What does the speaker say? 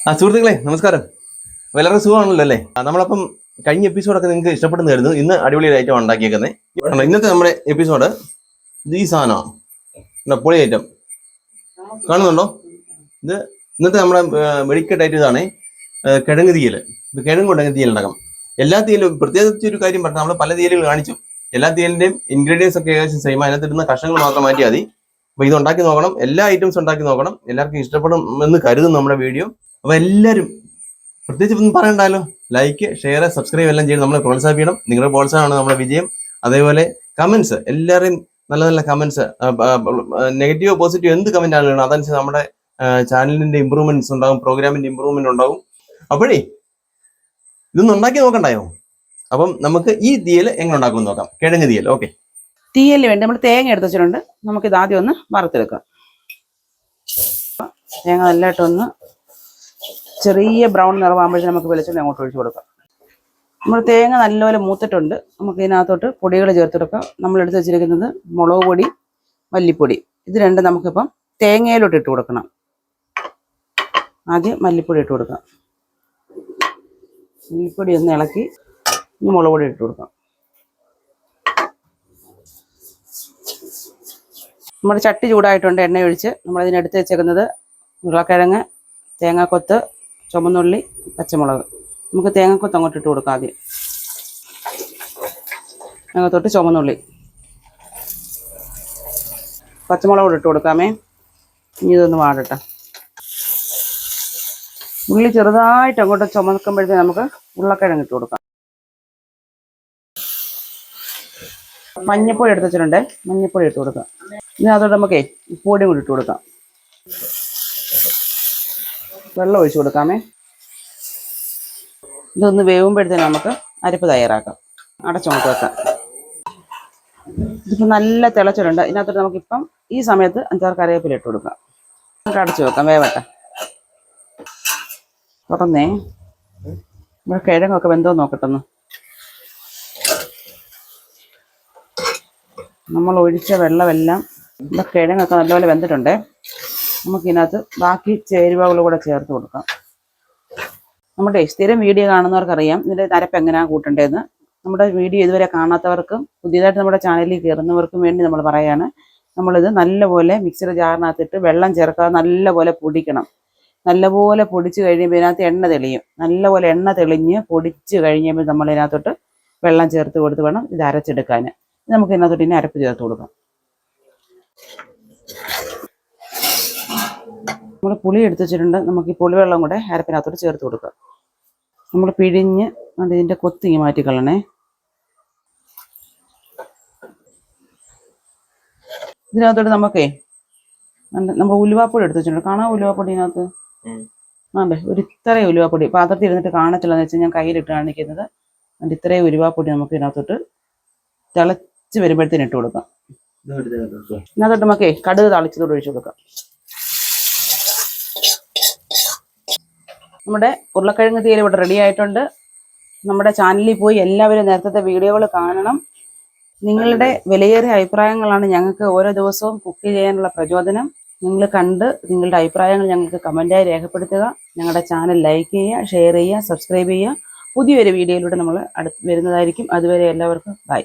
സുഹൃത്തുക്കളെ നമസ്കാരം. വളരെ സുഖമാണല്ലോ അല്ലേ? നമ്മളപ്പം കഴിഞ്ഞ എപ്പിസോഡൊക്കെ നിങ്ങൾക്ക് ഇഷ്ടപ്പെടുന്നതായിരുന്നു. ഇന്ന് അടിപൊളി ഐറ്റം ഉണ്ടാക്കിയേക്കുന്നത്. ഇന്നത്തെ നമ്മുടെ എപ്പിസോഡ് ഈ സാധനമാണ്, പൊളി ഐറ്റം. കാണുന്നുണ്ടോ? ഇത് ഇന്നത്തെ നമ്മുടെ വെടിക്കെട്ട് ഐറ്റം ഇതാണ് കിഴങ്ങ് തീയൽ. ഇത് കിഴങ്ങ് കൊണ്ടെങ്കിൽ തീയൽ ഉണ്ടാക്കാം. എല്ലാ തീയലും പ്രത്യേകിച്ച് ഒരു കാര്യം പറഞ്ഞാൽ നമ്മൾ പല തീയലുകൾ കാണിച്ചു. എല്ലാ തീയലിന്റെയും ഇൻഗ്രീഡിയൻസ് ഒക്കെ ഏകദേശം സെയിം. അതിനകത്തിടുന്ന കഷ്ണങ്ങൾ മാത്രം മാറ്റിയാൽ മതി. അപ്പൊ ഇത് ഉണ്ടാക്കി നോക്കണം, എല്ലാ ഐറ്റംസ് ഉണ്ടാക്കി നോക്കണം. എല്ലാവർക്കും ഇഷ്ടപ്പെടും എന്ന് കരുതും നമ്മുടെ വീഡിയോ. അപ്പൊ എല്ലാവരും പ്രത്യേകിച്ച് ഒന്നും പറയണ്ടല്ലോ, ലൈക്ക്, ഷെയർ, സബ്സ്ക്രൈബ് എല്ലാം ചെയ്ത് നമ്മളെ പ്രോത്സാഹിപ്പിക്കണം. നിങ്ങളുടെ പ്രോത്സാഹനമാണ് നമ്മുടെ വിജയം. അതേപോലെ കമന്റ്സ്, എല്ലാവരെയും നല്ല നല്ല കമന്റ്സ്, നെഗറ്റീവോ പോസിറ്റീവോ എന്ത് കമന്റ് ആണെങ്കിലും അതനുസരിച്ച് നമ്മുടെ ചാനലിന്റെ ഇമ്പ്രൂവ്മെന്റ്സ് ഉണ്ടാകും, പ്രോഗ്രാമിന്റെ ഇമ്പ്രൂവ്മെന്റ് ഉണ്ടാകും. അപ്പോഴേ ഇതൊന്നും ഉണ്ടാക്കി നോക്കണ്ടായോ? അപ്പം നമുക്ക് ഈ തീയൽ എങ്ങനെ ഉണ്ടാക്കുമെന്ന് നോക്കാം. കിഴങ്ങ് തീയൽ. ഓക്കെ, തീയലിന് വേണ്ടി നമ്മൾ തേങ്ങ എടുത്ത് വെച്ചിട്ടുണ്ട്. നമുക്കിത് ആദ്യം ഒന്ന് വറുത്തെടുക്കാം. തേങ്ങ നല്ലതായിട്ടൊന്ന് ചെറിയ ബ്രൗൺ നിറമാകുമ്പോഴത്തേക്ക് നമുക്ക് വെളിച്ചെണ്ണ അങ്ങോട്ട് ഒഴിച്ചു കൊടുക്കാം. നമ്മൾ തേങ്ങ നല്ലപോലെ മൂത്തിട്ടുണ്ട്. നമുക്ക് ഇതിനകത്തോട്ട് പൊടികൾ ചേർത്തെടുക്കാം. നമ്മളെടുത്ത് വെച്ചിരിക്കുന്നത് മുളക് പൊടി, മല്ലിപ്പൊടി. ഇത് രണ്ടും നമുക്കിപ്പം തേങ്ങയിലോട്ട് ഇട്ട് കൊടുക്കണം. ആദ്യം മല്ലിപ്പൊടി ഇട്ട് കൊടുക്കാം. മല്ലിപ്പൊടി ഒന്ന് ഇളക്കി മുളക് പൊടി ഇട്ട് കൊടുക്കാം. നമ്മുടെ ചട്ടി ചൂടായിട്ടുണ്ട്. എണ്ണ ഒഴിച്ച് നമ്മളതിനെടുത്ത് വെച്ചേക്കുന്നത് ഉരുളക്കിഴങ്ങ്, തേങ്ങാക്കൊത്ത്, ചുമന്നുള്ളി, പച്ചമുളക്. നമുക്ക് തേങ്ങാക്കൊത്ത് അങ്ങോട്ട് ഇട്ട് കൊടുക്കാം. ആദ്യം തേങ്ങാത്തൊട്ട് ചുമന്നുള്ളി, പച്ചമുളക് കൂടെ ഇട്ട് കൊടുക്കാമേ. ഇനി ഇതൊന്ന് വാടട്ടെ. ഉള്ളി ചെറുതായിട്ട് അങ്ങോട്ട് ചുമക്കുമ്പോഴത്തേക്ക് നമുക്ക് ഉരുളക്കിഴങ്ങ് ഇട്ട് കൊടുക്കാം. മഞ്ഞപ്പൊടി എടുത്ത് വെച്ചിട്ടുണ്ട്. മഞ്ഞപ്പൊടി ഇട്ട് കൊടുക്കാം. ഇതിനകത്തോട്ട് നമുക്കേ ഉപ്പുപൊടിയും കൂടി ഇട്ട് കൊടുക്കാം. വെള്ളം ഒഴിച്ചു കൊടുക്കാമേ. ഇതൊന്ന് വേവുമ്പോഴത്തേനും നമുക്ക് അരപ്പ് തയ്യാറാക്കാം. അടച്ചുകൊണ്ട് വെക്കാം. ഇതിപ്പോൾ നല്ല തിളച്ചിട്ടുണ്ട്. ഇതിനകത്തോട്ട് നമുക്കിപ്പം ഈ സമയത്ത് 5-6 കറിവേപ്പില ഇട്ട് കൊടുക്കാം. നമുക്ക് അടച്ചു വെക്കാം, വേവട്ടെ. തുറന്നേ, ഇവിടെ കിഴങ്ങൊക്കെ വെന്തോ നോക്കട്ടെന്ന്. നമ്മൾ ഒഴിച്ച വെള്ളമെല്ലാം ഇവിടെ കിഴങ്ങൊക്കെ നല്ലപോലെ വെന്തിട്ടുണ്ട്. നമുക്കിതിനകത്ത് ബാക്കി ചേരുവകൾ കൂടെ ചേർത്ത് കൊടുക്കാം. നമ്മുടെ സ്ഥിരം വീഡിയോ കാണുന്നവർക്കറിയാം ഇതിൻ്റെ അരപ്പ് എങ്ങനെയാണ് കൂട്ടേണ്ടതെന്ന്. നമ്മുടെ വീഡിയോ ഇതുവരെ കാണാത്തവർക്കും പുതിയതായിട്ട് നമ്മുടെ ചാനലിൽ കയറുന്നവർക്കും വേണ്ടി നമ്മൾ പറയുകയാണ്. നമ്മളിത് നല്ലപോലെ മിക്സർ ജാറിനകത്തിട്ട് വെള്ളം ചേർക്കാതെ നല്ലപോലെ പൊടിക്കണം. നല്ലപോലെ പൊടിച്ച് കഴിയുമ്പോൾ ഇതിനകത്ത് എണ്ണ തെളിയും. നല്ലപോലെ എണ്ണ തെളിഞ്ഞ് പൊടിച്ച് കഴിയുമ്പോൾ നമ്മൾ ഇതിനകത്തോട്ട് വെള്ളം ചേർത്ത് കൊടുത്ത് വേണം ഇത് അരച്ചെടുക്കാൻ. നമുക്ക് ഇതിനകത്തോട്ട് ഇനി അരപ്പ് ചേർത്ത് കൊടുക്കാം. നമ്മൾ പുളി എടുത്ത് വെച്ചിട്ടുണ്ട്. നമുക്ക് ഈ പുളിവെള്ളം കൂടെ അരപ്പിനകത്തോട്ട് ചേർത്ത് കൊടുക്കാം. നമ്മൾ പിഴിഞ്ഞ് ഇതിൻ്റെ കൊത്തിങ്ങി മാറ്റിക്കളണേ. ഇതിനകത്തോട്ട് നമുക്കേ നമ്മൾ ഉലുവാപ്പൊടി എടുത്ത് വെച്ചിട്ടുണ്ട്. കാണാം ഉലുവാപ്പൊടി ഇതിനകത്ത് ആണ്ടേ ഒരു ഇത്രയും ഉലുവാപ്പൊടി പാത്രത്തിൽ ഇരുന്നിട്ട് കാണത്തില്ലെന്ന് വെച്ചാൽ ഞാൻ കയ്യിലിട്ട് കാണിക്കുന്നത്. അതിൻ്റെ ഇത്രയും ഉലുവാപ്പൊടി നമുക്ക് ഇതിനകത്തോട്ട് തിളച്ച് വരുമ്പോഴത്തേന് ഇട്ട് കൊടുക്കാം. ഇതിനകത്തോട്ട് നമുക്കേ കടുക് താളിച്ചതോട് ഒഴിച്ചു കൊടുക്കാം. നമ്മുടെ ഉരുളക്കിഴങ്ങ് തീയൽ ഇവിടെ റെഡി ആയിട്ടുണ്ട്. നമ്മുടെ ചാനലിൽ പോയി എല്ലാവരും നേരത്തെ വീഡിയോകൾ കാണണം. നിങ്ങളുടെ വിലയേറിയ അഭിപ്രായങ്ങളാണ് ഞങ്ങൾക്ക് ഓരോ ദിവസവും കുക്ക് ചെയ്യാനുള്ള പ്രചോദനം. നിങ്ങൾ കണ്ട് നിങ്ങളുടെ അഭിപ്രായങ്ങൾ ഞങ്ങൾക്ക് കമൻറ്റായി രേഖപ്പെടുത്തുക. ഞങ്ങളുടെ ചാനൽ ലൈക്ക് ചെയ്യുക, ഷെയർ ചെയ്യുക, സബ്സ്ക്രൈബ് ചെയ്യുക. പുതിയൊരു വീഡിയോയിലൂടെ നമ്മൾ വരുന്നതായിരിക്കും. അതുവരെ എല്ലാവർക്കും ബൈ.